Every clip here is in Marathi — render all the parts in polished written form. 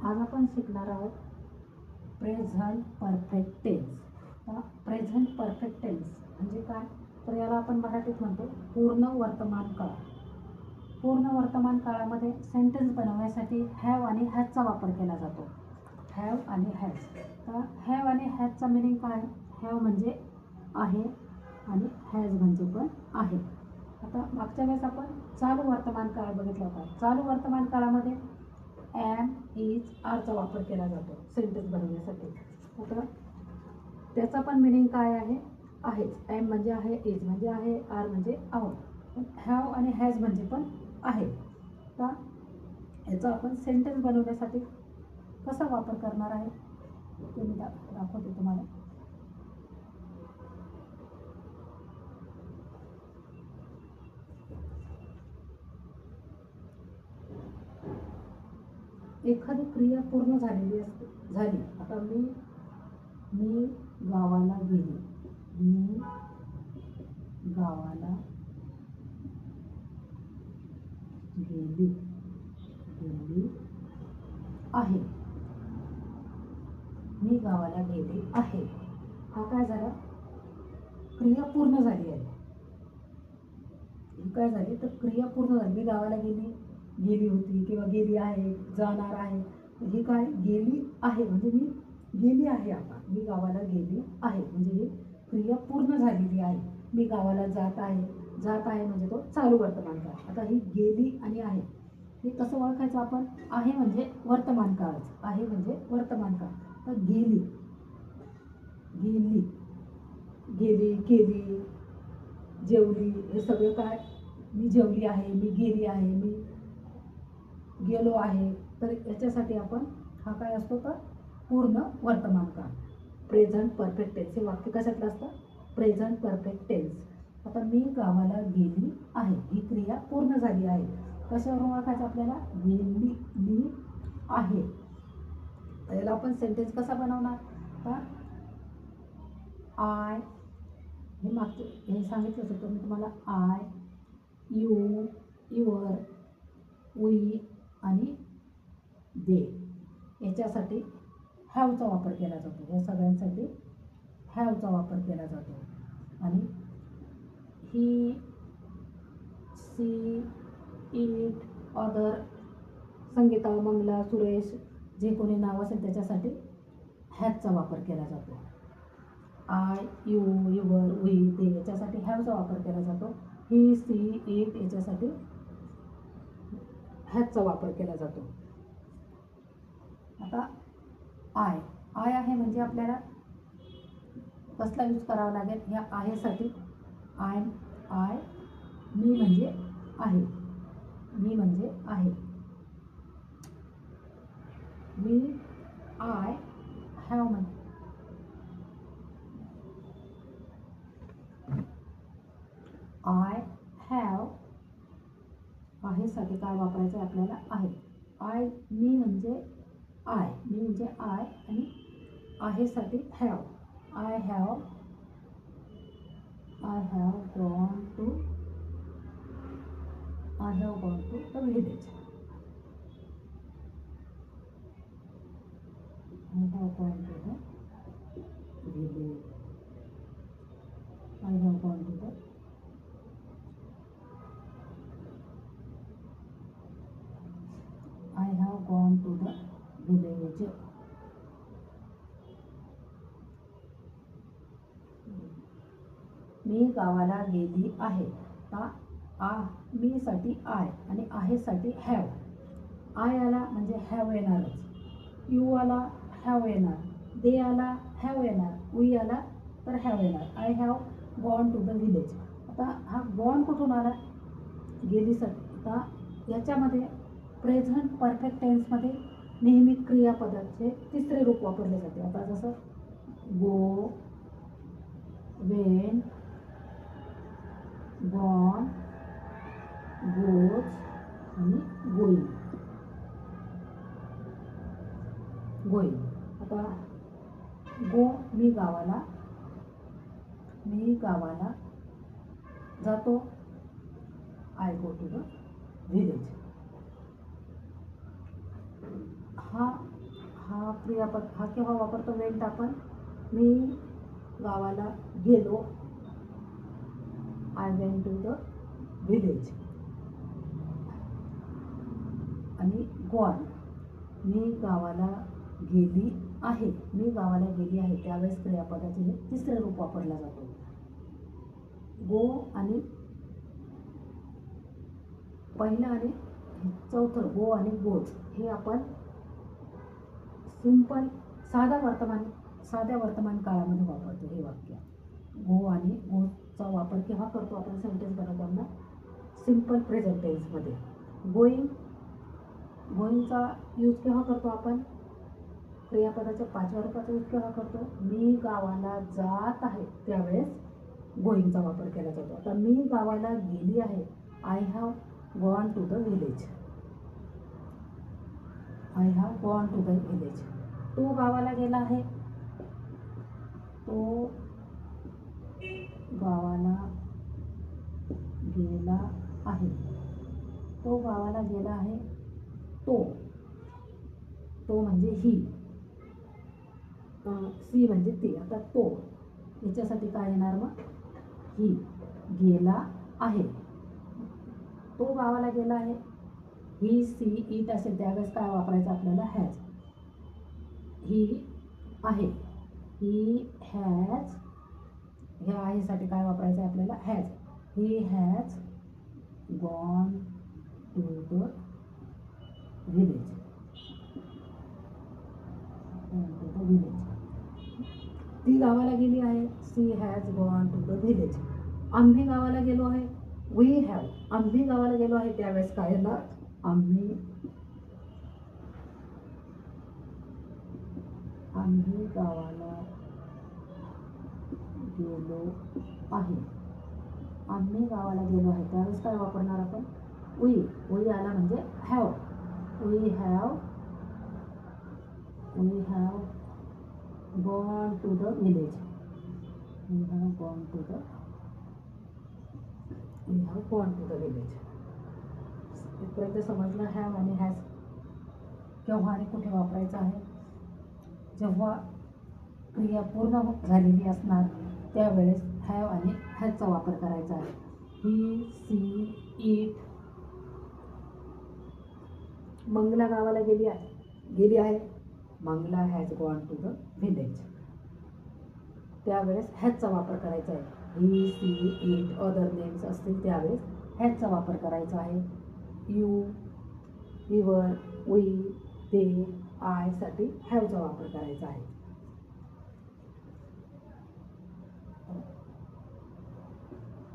आज आपण शिकणार आहोत present perfect tense. Present perfect tense म्हणजे काय, तर याला आपण मराठीत म्हणतो पूर्ण वर्तमान काळ. पूर्ण वर्तमान काळामध्ये सेंटेन्स बनवण्यासाठी हॅव आणि हॅजचा वापर केला जातो. हॅव आणि हॅज. तर हॅव आणि हॅजचा मिनिंग काय? हॅव म्हणजे आहे आणि हॅज म्हणजे पण आहे. आता मागच्या वेळेस आपण चालू वर्तमान काळ बघितला होता. चालू वर्तमान काळामध्ये एम, इज, आरचा वापर केला जातो सेंटेन्स बनवण्यासाठी. आता त्याचा पण मिनिंग काय आहे? आहेच. एम म्हणजे आहे, इज म्हणजे आहे, आर म्हणजे आहोत. हॅव आणि हॅज म्हणजे पण आहे. तर याचा आपण सेंटेन्स बनवण्यासाठी कसा वापर करणार आहे ते मी दाखवते तुम्हाला. एखादी क्रिया पूर्ण झालेली झाली. आता मी गावाला गेले. मी गावाला गेली आहे. मी गावाला गेले आहे. हा काय झाला? क्रिया पूर्ण झाली आहे. ही काय झाली? तर क्रिया पूर्ण झाली. मी गावाला गेली होती किंवा गेली आहे, जाणार आहे. ही काय? गेली आहे म्हणजे मी गेली आहे. आता मी गावाला गेली आहे म्हणजे ही क्रिया पूर्ण झालेली आहे. मी गावाला जात आहे म्हणजे तो चालू वर्तमान काळ. आता ही गेली आणि आहे हे कसं ओळखायचं आपण? आहे म्हणजे वर्तमान काळ. आहे म्हणजे वर्तमान काळ. तर गेली, केली, जेवली, हे सगळं काय? मी जेवली आहे, मी गेली आहे, मी गेलो आहे. तर याच्यासाठी आपण हा काय असतो? तर पूर्ण वर्तमान काळ. Present perfect tense. हे वाक्य कशातलं असतं? Present perfect tense. आता मी गावाला गेली आहे, ही क्रिया पूर्ण झाली आहे. कशावरून ओळखायचं आपल्याला? गेली आहे. याला आपण सेंटेन्स कसा बनवणार? तर आय, हे सांगितलंच होतं मी तुम्हाला. आय, यू, युअर, वी आणि दे याच्यासाठी हॅवचा वापर केला जातो. या सगळ्यांसाठी हॅवचा वापर केला जातो. आणि he, she, it, other, Sangita, Mangala, Suresh, जे कोणी नाव असेल त्याच्यासाठी हॅजचा वापर केला जातो. I, you, your, we, they याच्यासाठी हॅवचा वापर केला जातो. ही, सी, इट याच्यासाठी हॅजचा वापर केला जातो. आता आय आहे म्हणजे आपल्याला कसला यूज करावा लागेल? ह्या आहेसाठी आय, मी म्हणजे आहे. मी म्हणजे आहे. मी, आय, हॅव म्हणजे आय हॅव. आहेसाठी काय वापरायचं आपल्याला? आहे. आय, मी म्हणजे आय आणि आहेसाठी have. I have gone to the village. I have gone to the village. I have gone to the village. मी गावाला गेली आहे. मी साठी आय आणि आहेसाठी हॅव. आय आला म्हणजे हॅव येणारच. यू आला हॅव येणार. दे आला हॅव येणार. वी आला तर हॅव येणार. I have gone to the village. आता हा गॉन कुठून आला? गेलीसाठी. आता याच्यामध्ये प्रेझेंट परफेक्ट टेन्समध्ये नेहमी क्रियापदाचे तिसरे रूप वापरले जाते. आता जसं गो, वेन, गॉन, गोज आणि गोईंग. आता गो, मी गावाला जातो. I go to the village. हा क्रियापद हा केव्हा वापरतो? वेंट आपण मी गावाला गेलो, I went to the village. आणि गॉन मी गावाला गेली आहे, मी गावाला गेली आहे, त्यावेळेस क्रियापदाचे हे तिसरे रूप वापरला जातो. गो आणि पहिलं आणि चौथं गो आणि गोज हे आपण सिंपल साध्या वर्तमान काळामध्ये वापरतो. हे वाक्य गो आणि गोचा वापर केव्हा करतो आपण सेंटेन्स बनवताना? सिंपल प्रेझेंट टेन्समध्ये. गोईंगचा यूज केव्हा करतो आपण? क्रियापदाच्या 5व्या रूपाचा यूज केव्हा करतो? मी गावाला जात आहे, त्यावेळेस गोईंगचा वापर केला जातो. आता मी गावाला गेली आहे, I have gone to the village. I have gone to the village. तो गावाला गेला आहे, तो गावाला गेला आहे, तो गावाला गेला आहे. तो म्हणजे ही, सी म्हणजे ती. आता तो याच्यासाठी काय येणार मग? ही गेला आहे. तो गावाला गेला आहे. ही सी इट असेल त्यावेळेस काय वापरायचं आपल्याला? हॅज. ही आहे, ही हॅज. ह्या आहेसाठी काय वापरायचं आहे आपल्याला? Has. He has gone to the village. ती गावाला गेली आहे, she has gone to the village. आम्ही गावाला गेलो आहे, वी हॅव. आम्ही गावाला गेलो आहे त्यावेळेस काय येणार? आम्ही गावाला गेलो आहे. आम्ही गावाला गेलो आहे त्यावेळेस काय वापरणार आपण? वी आला म्हणजे have. We have gone to the village. We have gone to the village. इथपर्यंत समजलं हॅव आणि हॅज केव्हा आणि कुठे वापरायचं आहे? जेव्हा क्रिया पूर्ण झालेली असणार त्यावेळेस हॅव आणि हॅजचा वापर करायचा आहे. He, she, it. मंगला गावाला गेली आहे. Mangala has gone to the village. त्यावेळेस हॅजचा वापर करायचा आहे. He, she, it, other names असतील त्यावेळेस हॅजचा वापर करायचा आहे. You, your, we, they, I साठी हॅवचा वापर करायचा आहे.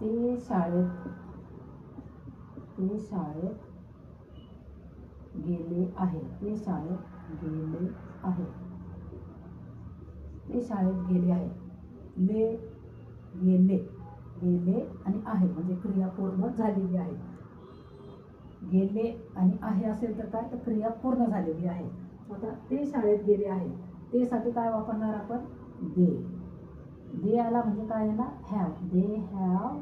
ते शाळेत गेले आहे. ते शाळेत गेले आहे. गेले आणि आहे म्हणजे क्रिया पूर्ण झालेली आहे. गेले आणि आहे असेल तर काय? तर क्रिया पूर्ण झालेली आहे. आता ते शाळेत गेले आहे, ते साठी काय वापरणार आपण? दे आला म्हणजे काय येणार? Have. They have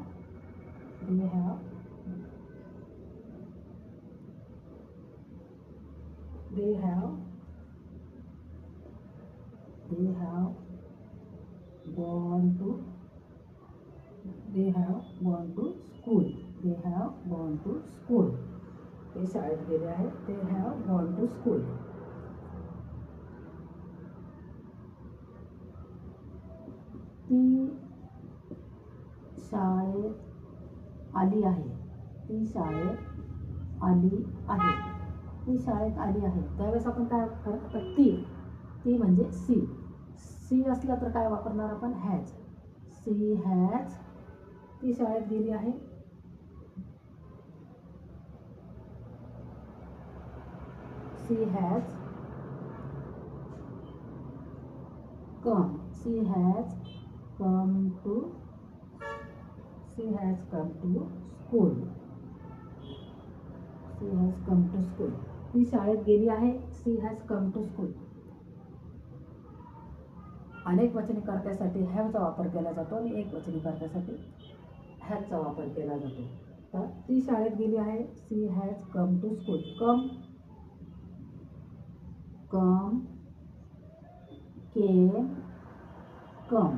gone to school. ते शाळेत गेले आहे. They have gone to school. ती शाळेत आली आहे. त्यावेळेस आपण काय करतो? ती म्हणजे सी असलं तर काय वापरणार आपण? हॅज. She has. ती शाळेत गेली आहे. She has come. She has come to school. ती शाळेत गेली आहे. She has come to school. अनेक वचनी कर्त्यासाठी हॅवचा वापर केला जातो आणि एक वचनी कर्त्यासाठी हॅजचा वापर केला जातो. तर ती शाळेत गेली आहे. She has come to school. Come came come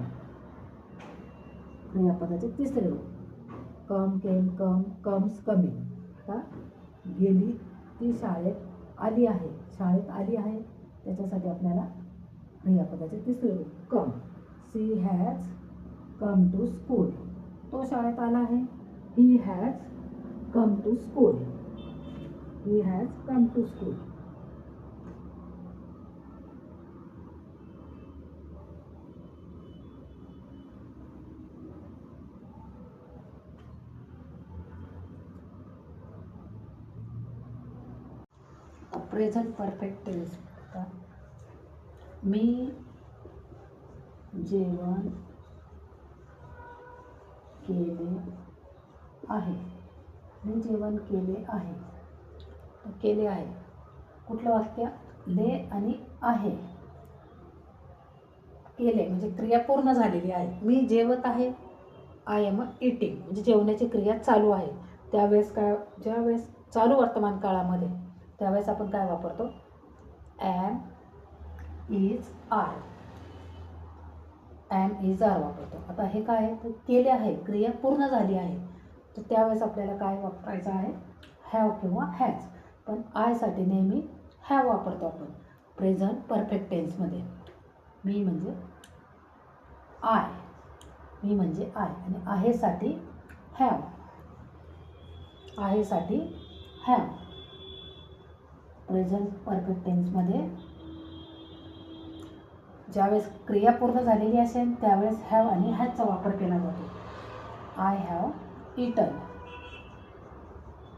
क्रियापदाचे तिसरे रूप. Come came come comes coming. आता गेली ती शाळेत आली आहे. शाळेत आली आहे त्याच्यासाठी आपल्याला क्रियापदाचे तिसरे रूप come. She has come to school. तो शाळेत आला आहे. He has come to school. He has come to school. Present perfect tense. मी जेवण केले आहे. मी जेवण केले आहे. केले आहे कुठलं वाक्य? ले आणि आहे. केले म्हणजे क्रिया पूर्ण झालेली आहे. मी जेवत आहे. आय एम इटिंग म्हणजे जेवणाची क्रिया चालू आहे. त्यावेळेस काय, ज्यावेळेस चालू वर्तमान काळामध्ये त्यावेळेस आपण काय वापरतो? Am is are. Am is are वापरतो. आता हे काय आहे? तर केले आहे, क्रिया पूर्ण झाली आहे. तर त्यावेळेस आपल्याला काय वापरायचं आहे? हॅव किंवा हॅज. पण आयसाठी नेहमी हॅव वापरतो आपण प्रेझेंट परफेक्ट टेन्समध्ये. मी म्हणजे आय. मी म्हणजे आय आणि आहेसाठी हॅव. आहेसाठी हॅव. प्रेझेंट परफेक्ट टेन्समध्ये ज्यावेळेस क्रिया पूर्ण झालेली असेल त्यावेळेस हॅव आणि हॅजचा वापर केला जातो. I have eaten.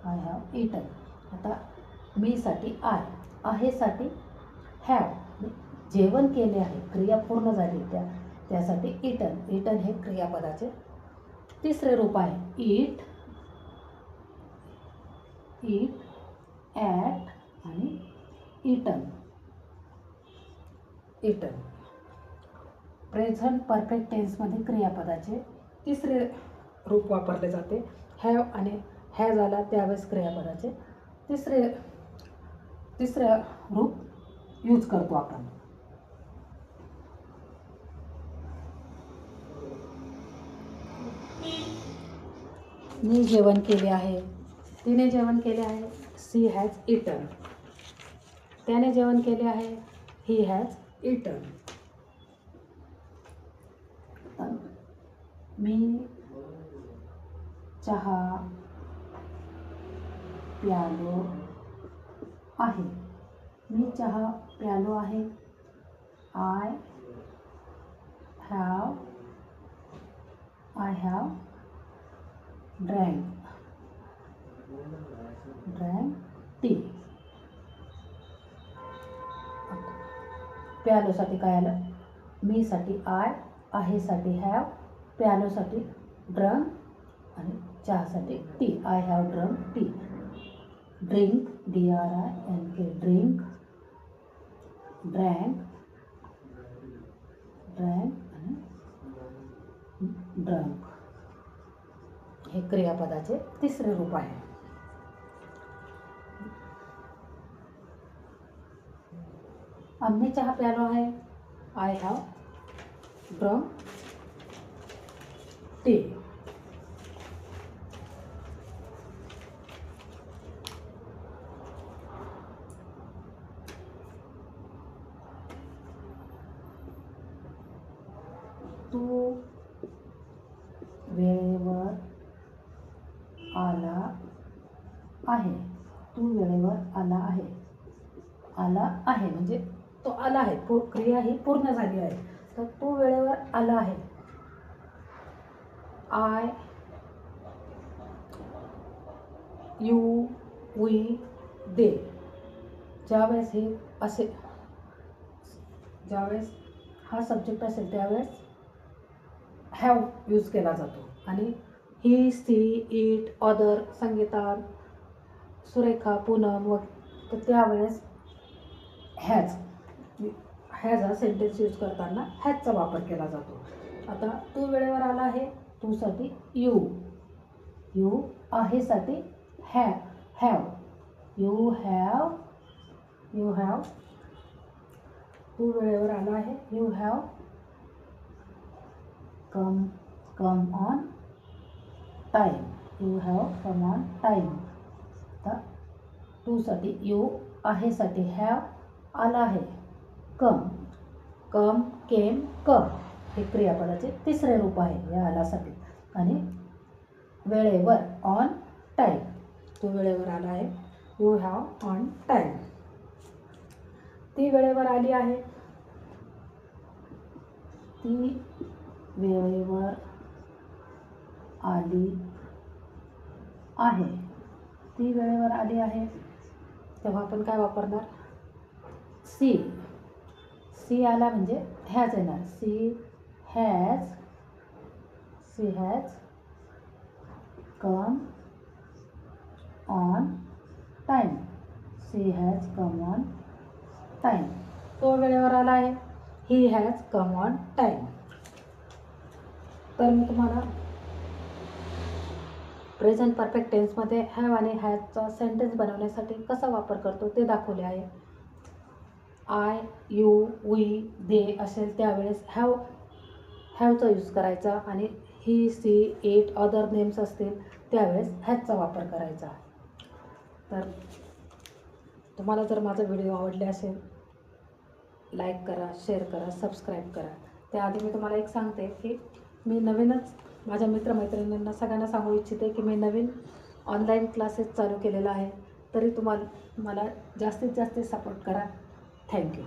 I have eaten. आता मीसाठी आय, आहेसाठी हॅव. जेवण केले आहे, क्रिया पूर्ण झाली त्यासाठी इटन. इटन हे क्रियापदाचे तिसरे रूप आहे. ईट, ईट, ॲट आणि इटन. इटन. प्रेझेंट परफेक्ट टेन्समध्ये क्रियापदाचे तिसरे रूप वापरले जाते. हॅव आणि हॅज आला त्यावेळेस क्रियापदाचे तिसरे रूप यूज करतो आपण. मी जेवण केले आहे. तिने जेवण केले आहे. She has eaten. त्याने जेवण केले आहे. He has eaten. मी चहा प्यालो आहे. मी चहा प्यालो आहे. I have drank T. प्यालोसाठी काय आलं? मीसाठी आय, आहेसाठी हॅव, प्यालोसाठी ड्रंक आणि चहासाठी T. I have drunk T. Drink, DRINK, drink, drank आणि ड्रंक हे क्रियापदाचे तिसरे रूप आहे. आम्ही चहा प्यालो आहे. I have drunk T. तू वेळेवर आला आहे. तू वेळेवर आला आहे. आला आहे म्हणजे तो आला आहे. क्रिया ही पूर्ण झाली आहे. तर तू वेळेवर आला आहे. आय, यू, वी, दे. ज्यावेळेस हे असे ज्यावेळेस हा सब्जेक्ट असेल त्यावेळेस हॅव यूज केला जातो. आणि he, she, it, other, Sangita, Surekha, Poonam व तर त्यावेळेस हॅज हा सेंटेन्स यूज करताना हॅजचा वापर केला जातो. आता तू वेळेवर आला आहे. तूसाठी यू. यू आहेसाठी हॅव. यू हॅव तू वेळेवर आला आहे. You have come on time. You have come on time. तर टूसाठी यू, आहेसाठी हॅव, आला आहे कम केम कम हे क्रियापदाचे तिसरे रूप आहे या आलासाठी. आणि वेळेवर ऑन टाईम, तो वेळेवर आला आहे. You have on time. ती वेळेवर आली आहे. ती वेळेवर आली आहे. ती वेळेवर आली आहे. तेव्हा आपण काय वापरणार? सी आला म्हणजे हॅज येणार. She has come on time. She has come on time. तो वेळेवर आला आहे. He has come on time. तर मी तुम्हाला प्रेझेंट परफेक्ट टेन्समध्ये हॅव आणि हॅजचा सेंटेन्स बनवण्यासाठी कसा वापर करतो ते दाखवले आहे. आय, यू, वी, दे असेल त्यावेळेस हॅवचा यूज करायचा आणि he, she, it, other names असतील त्यावेळेस हॅजचा वापर करायचा. तर तुम्हाला जर माझा व्हिडिओ आवडले असेल, लाईक करा, शेअर करा, सबस्क्राईब करा. त्याआधी मी तुम्हाला एक सांगते की मी नवीनच माझ्या मित्रमैत्रिणींना सगळ्यांना सांगू इच्छिते की मी नवीन ऑनलाईन क्लासेस चालू केलेला आहे. तरी मला जास्तीत जास्त सपोर्ट करा. थँक्यू.